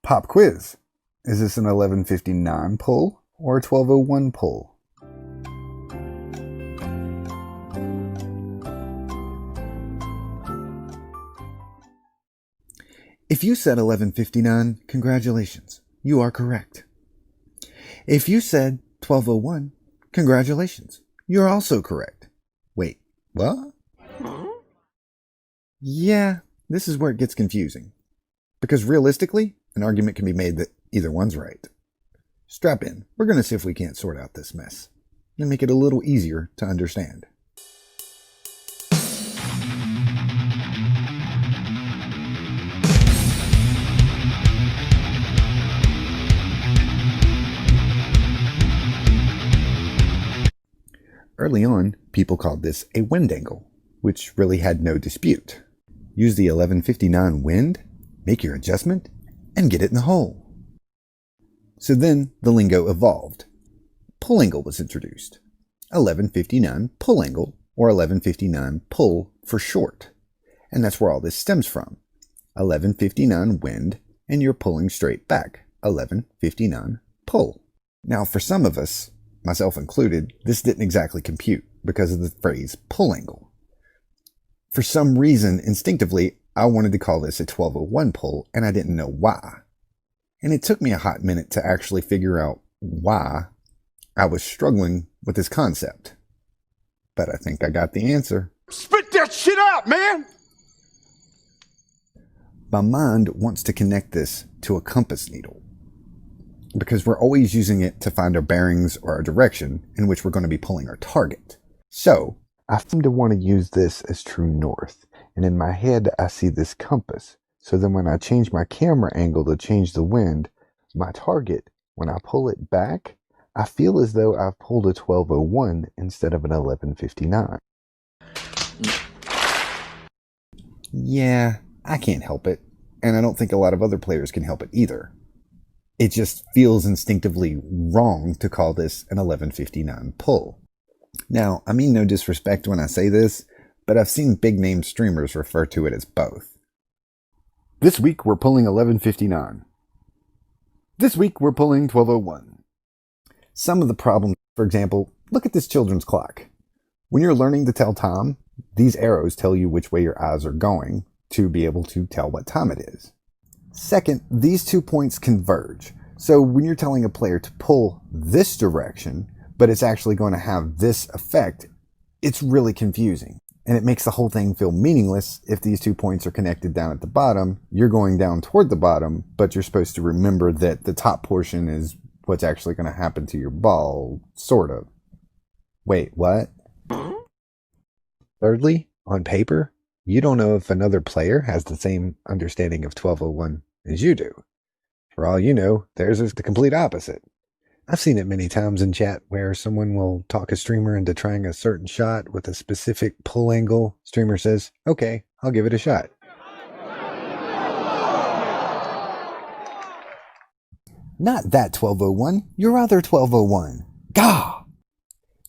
Pop quiz. Is this an 1159 pull or a 1201 pull? If you said 1159, congratulations. You are correct. If you said 1201, congratulations. You're also correct. Wait, what? Yeah, this is where it gets confusing. Because realistically, an argument can be made that either one's right. Strap in. We're going to see if we can't sort out this mess and make it a little easier to understand. Early on, people called this a wind angle, which really had no dispute. Use the 1159 wind, make your adjustment, and get it in the hole. So then the lingo evolved. Pull angle was introduced. 1159 pull angle, or 1159 pull for short. And that's where all this stems from. 1159 wind, and you're pulling straight back. 1159 pull. Now for some of us, myself included, this didn't exactly compute because of the phrase pull angle. For some reason, instinctively, I wanted to call this a 1201 pull, and I didn't know why. And it took me a hot minute to actually figure out why I was struggling with this concept. But I think I got the answer. Spit that shit out, man! My mind wants to connect this to a compass needle, because we're always using it to find our bearings or our direction in which we're going to be pulling our target. So I seem to want to use this as true north, and in my head I see this compass. So then when I change my camera angle to change the wind, my target, when I pull it back, I feel as though I've pulled a 1201 instead of an 1159. Yeah, I can't help it, and I don't think a lot of other players can help it either. It just feels instinctively wrong to call this an 1159 pull. Now, I mean no disrespect when I say this, but I've seen big name streamers refer to it as both. This week we're pulling 1159. This week we're pulling 1201. Some of the problems, for example, look at this children's clock. When you're learning to tell time, these arrows tell you which way your eyes are going to be able to tell what time it is. Second, these 2 points converge. So when you're telling a player to pull this direction, but it's actually going to have this effect, it's really confusing. And it makes the whole thing feel meaningless if these 2 points are connected down at the bottom. You're going down toward the bottom, but you're supposed to remember that the top portion is what's actually going to happen to your ball, sort of. Wait, what? Thirdly, on paper, you don't know if another player has the same understanding of 1201 as you do. For all you know, theirs is the complete opposite. I've seen it many times in chat where someone will talk a streamer into trying a certain shot with a specific pull angle. Streamer says, okay, I'll give it a shot. Not that 1201, your other 1201. Gah!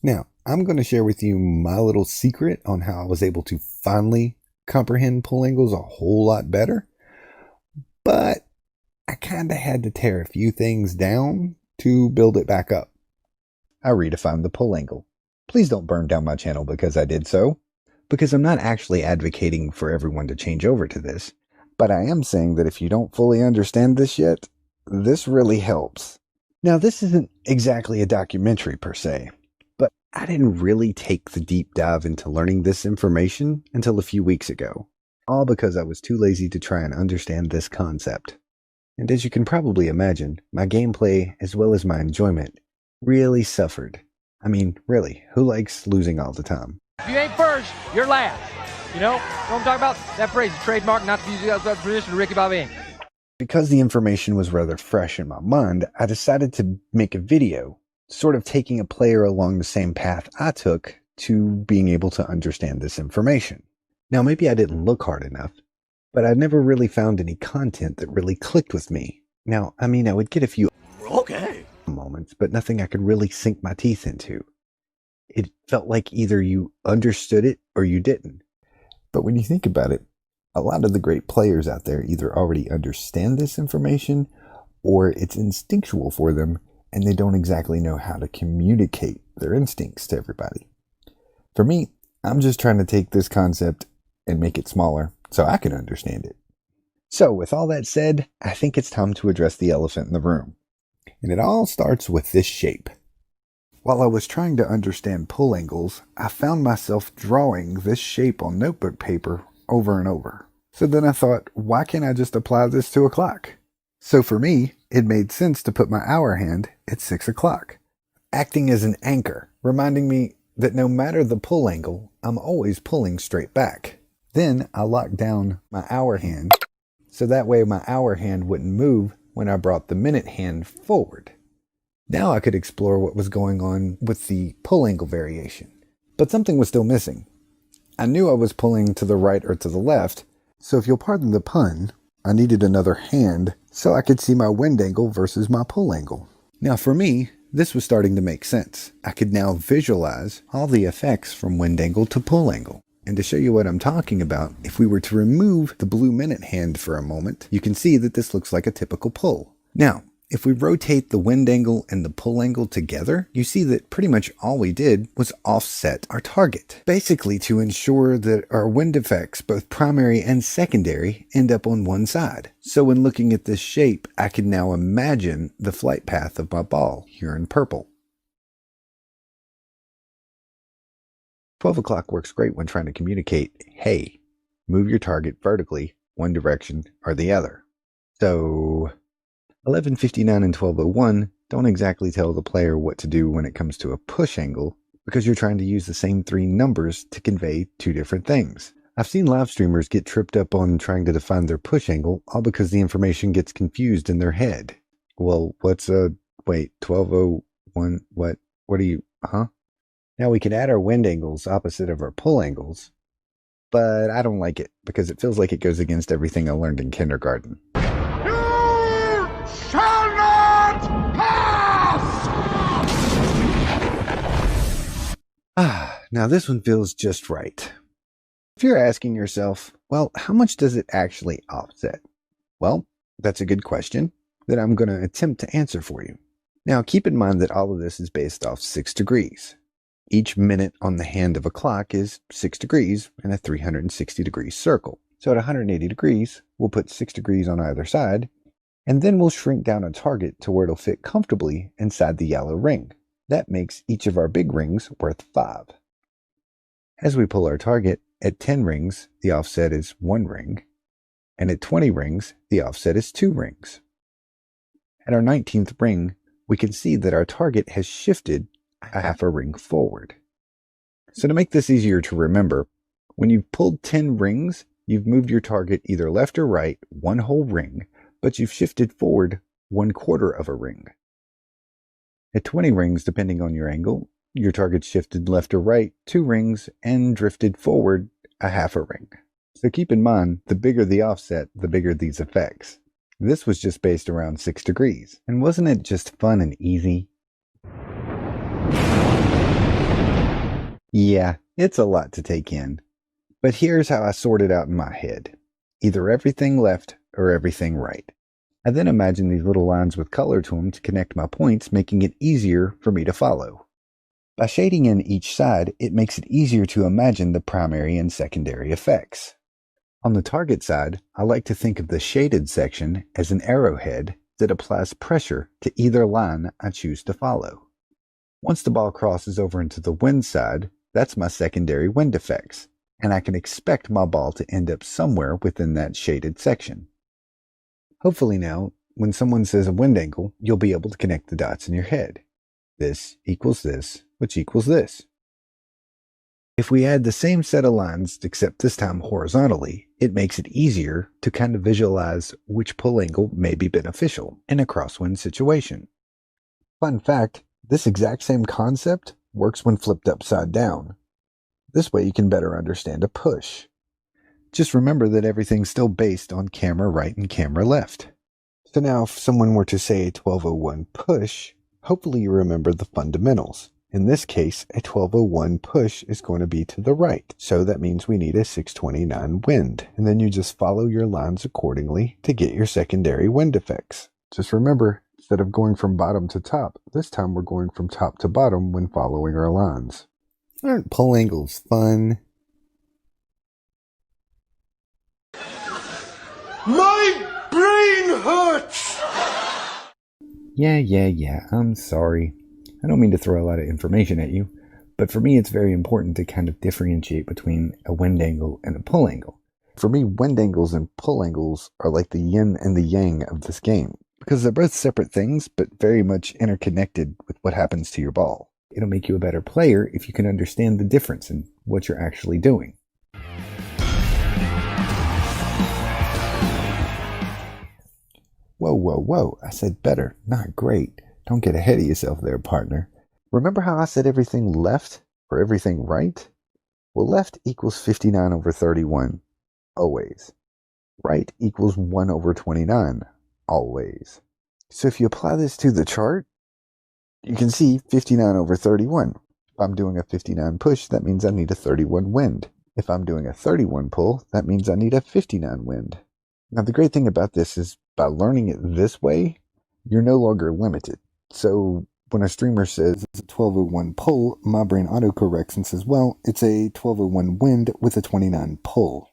Now, I'm going to share with you my little secret on how I was able to finally comprehend pull angles a whole lot better. But I kind of had to tear a few things down to build it back up. I redefined the pull angle. Please don't burn down my channel because I did so, because I'm not actually advocating for everyone to change over to this, but I am saying that if you don't fully understand this yet, this really helps. Now, this isn't exactly a documentary per se, but I didn't really take the deep dive into learning this information until a few weeks ago, all because I was too lazy to try and understand this concept. And as you can probably imagine, my gameplay as well as my enjoyment really suffered. I mean, really, who likes losing all the time? If you ain't first, you're last. You know what I'm talking about? That phrase is trademark, not to use outside tradition of Ricky Bobby. Because the information was rather fresh in my mind, I decided to make a video, sort of taking a player along the same path I took to being able to understand this information. Now, maybe I didn't look hard enough, but I never really found any content that really clicked with me. Now, I mean, I would get a few moments, but nothing I could really sink my teeth into. It felt like either you understood it or you didn't. But when you think about it, a lot of the great players out there either already understand this information or it's instinctual for them and they don't exactly know how to communicate their instincts to everybody. For me, I'm just trying to take this concept and make it smaller so I can understand it. So with all that said, I think it's time to address the elephant in the room. And it all starts with this shape. While I was trying to understand pull angles, I found myself drawing this shape on notebook paper over and over. So then I thought, why can't I just apply this to a clock? So for me, it made sense to put my hour hand at 6 o'clock, acting as an anchor, reminding me that no matter the pull angle, I'm always pulling straight back. Then I locked down my hour hand, so that way my hour hand wouldn't move when I brought the minute hand forward. Now I could explore what was going on with the pull angle variation. But something was still missing. I knew I was pulling to the right or to the left, so if you'll pardon the pun, I needed another hand so I could see my wind angle versus my pull angle. Now for me, this was starting to make sense. I could now visualize all the effects from wind angle to pull angle. And to show you what I'm talking about, if we were to remove the blue minute hand for a moment, you can see that this looks like a typical pull. Now, if we rotate the wind angle and the pull angle together, you see that pretty much all we did was offset our target, basically to ensure that our wind effects, both primary and secondary, end up on one side. So when looking at this shape, I can now imagine the flight path of my ball here in purple. 12 o'clock works great when trying to communicate, hey, move your target vertically, one direction or the other. So 11:59 and 12:01 don't exactly tell the player what to do when it comes to a push angle, because you're trying to use the same three numbers to convey two different things. I've seen live streamers get tripped up on trying to define their push angle, all because the information gets confused in their head. Well, what's 12:01, what are you, Now we can add our wind angles opposite of our pull angles, but I don't like it because it feels like it goes against everything I learned in kindergarten. Shall not pass! Now this one feels just right. If you're asking yourself, well, how much does it actually offset? Well, that's a good question that I'm going to attempt to answer for you. Now keep in mind that all of this is based off 6 degrees. Each minute on the hand of a clock is 6 degrees in a 360-degree circle. So at 180 degrees, we'll put 6 degrees on either side, and then we'll shrink down a target to where it'll fit comfortably inside the yellow ring. That makes each of our big rings worth 5. As we pull our target, at 10 rings, the offset is 1 ring, and at 20 rings, the offset is 2 rings. At our 19th ring, we can see that our target has shifted a half a ring forward. So to make this easier to remember, when you've pulled 10 rings, you've moved your target either left or right 1 whole ring, but you've shifted forward 1/4 of a ring. At 20 rings, depending on your angle, your target shifted left or right 2 rings and drifted forward a half a ring. So keep in mind, the bigger the offset, the bigger these effects. This was just based around 6 degrees. And wasn't it just fun and easy? Yeah, it's a lot to take in. But here's how I sort it out in my head. Either everything left or everything right. I then imagine these little lines with color to them to connect my points, making it easier for me to follow. By shading in each side, it makes it easier to imagine the primary and secondary effects. On the target side, I like to think of the shaded section as an arrowhead that applies pressure to either line I choose to follow. Once the ball crosses over into the wind side, that's my secondary wind effects, and I can expect my ball to end up somewhere within that shaded section. Hopefully now, when someone says a wind angle, you'll be able to connect the dots in your head. This equals this, which equals this. If we add the same set of lines, except this time horizontally, it makes it easier to kind of visualize which pull angle may be beneficial in a crosswind situation. Fun fact, this exact same concept works when flipped upside down. This way you can better understand a push. Just remember that everything's still based on camera right and camera left. So now if someone were to say a 12:01 push, hopefully you remember the fundamentals. In this case, a 12:01 push is going to be to the right, so that means we need a 629 wind, and then you just follow your lines accordingly to get your secondary wind effects. Just remember, instead of going from bottom to top, this time we're going from top to bottom when following our lines. Aren't pull angles fun? My brain hurts! Yeah, I'm sorry. I don't mean to throw a lot of information at you, but for me it's very important to kind of differentiate between a wind angle and a pull angle. For me, wind angles and pull angles are like the yin and the yang of this game, because they're both separate things, but very much interconnected with what happens to your ball. It'll make you a better player if you can understand the difference in what you're actually doing. Whoa, I said better, not great. Don't get ahead of yourself there, partner. Remember how I said everything left for everything right? Well, left equals 59 over 31, always. Right equals 1 over 29, always. So if you apply this to the chart, you can see 59 over 31. If I'm doing a 59 push, that means I need a 31 wind. If I'm doing a 31 pull, that means I need a 59 wind. Now, the great thing about this is by learning it this way, you're no longer limited. So when a streamer says it's a 1201 pull, my brain autocorrects and says, well, it's a 1201 wind with a 29 pull.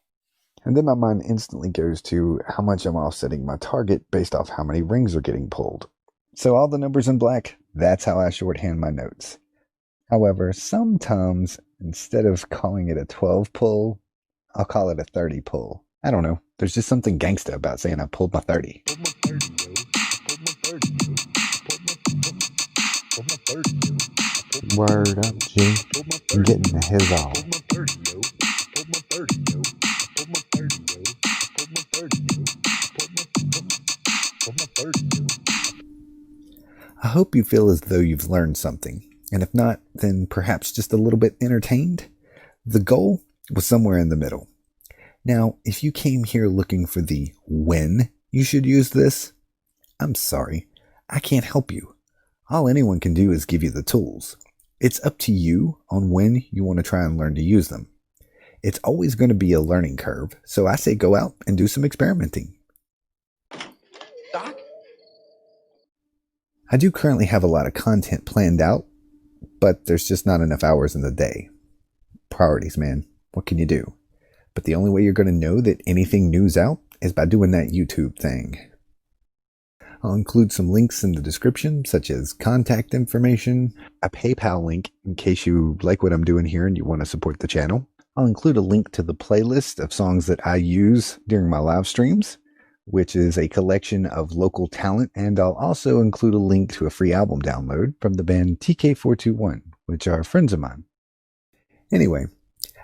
And then my mind instantly goes to how much I'm offsetting my target based off how many rings are getting pulled. So all the numbers in black, that's how I shorthand my notes. However, sometimes instead of calling it a 12 pull, I'll call it a 30 pull. I don't know. There's just something gangsta about saying I pulled my 30. Word up, G. I'm getting the his all. I hope you feel as though you've learned something. And if not, then perhaps just a little bit entertained. The goal was somewhere in the middle. Now, if you came here looking for the when you should use this, I'm sorry, I can't help you. All anyone can do is give you the tools. It's up to you on when you want to try and learn to use them. It's always going to be a learning curve, so I say go out and do some experimenting. Doc? I do currently have a lot of content planned out, but there's just not enough hours in the day. Priorities, man. What can you do? But the only way you're going to know that anything new's out is by doing that YouTube thing. I'll include some links in the description, such as contact information, a PayPal link in case you like what I'm doing here and you want to support the channel. I'll include a link to the playlist of songs that I use during my live streams, which is a collection of local talent, and I'll also include a link to a free album download from the band TK421, which are friends of mine. Anyway,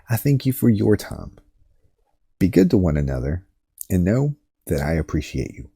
I thank you for your time. Be good to one another, and know that I appreciate you.